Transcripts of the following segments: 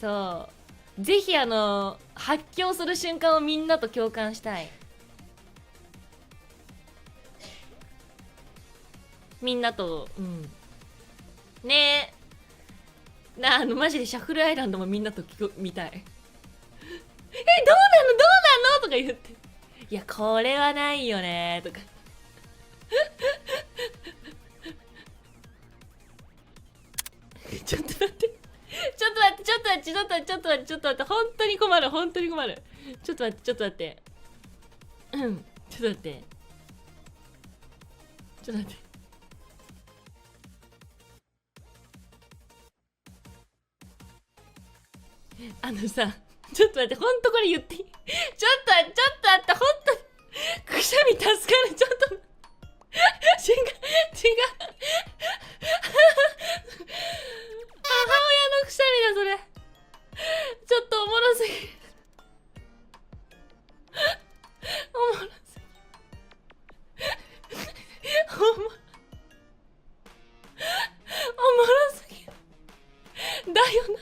そうぜひ発狂する瞬間をみんなと共感したい。みんなとねえマジでシャッフルアイランドもみんなと見たい。どうなのとか言って、いやこれはないよねとかちょっと待って本当に困るちょっと待ってちょっと待ってさ、ちょっと待って、ほんとこれ言っていい？ちょっと待って、ほんとにくしゃみ助かる、ちょっと違う母親のくしゃみだそれ。ちょっとおもろすぎるだよな。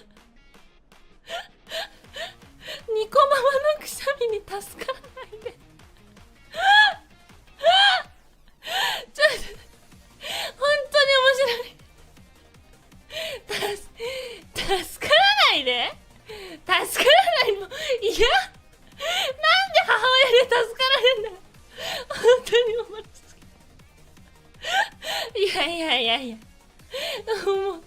ニコママのくしゃみに助からないでちょっと本当に面白い。助からないで、助からないの。いや、なんで母親で助かられんだよ。本当に面白い。いやもう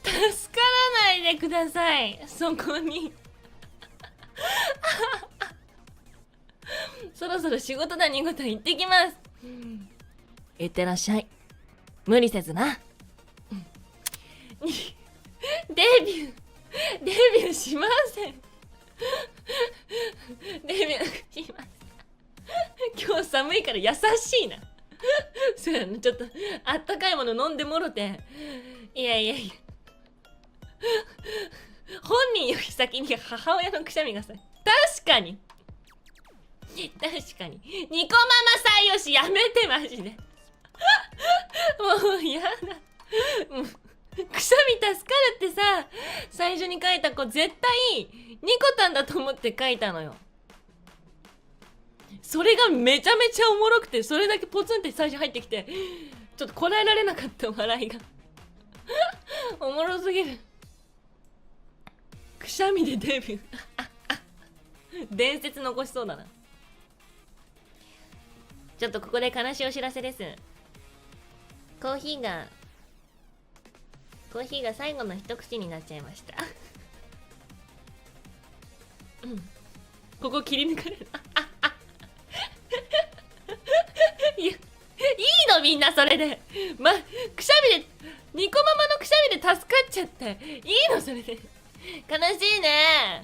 助からないでください、そこにそろそろ仕事だニゴタ行ってきます。いってらっしゃい、無理せずな。デビューしません。デビューします。今日寒いから優しいな。そうやな、ちょっとあったかいもの飲んでもろて。いや本人より先に母親のくしゃみがさ、確かにニコママ採用しやめてマジでもうやだ。もうくしゃみ助かるってさ、最初に書いた子絶対ニコタンだと思って書いたのよ。それがめちゃめちゃおもろくて、それだけポツンって最初入ってきてちょっとこらえられなかった、笑いがおもろすぎる。くしゃみでデビュー伝説残しそうだな。ちょっとここで悲しいお知らせです。コーヒーが最後の一口になっちゃいましたここ切り抜かれるいや、いいのみんなそれで。くしゃみで、ニコママのくしゃみで助かっちゃって。いいのそれで。悲しいね。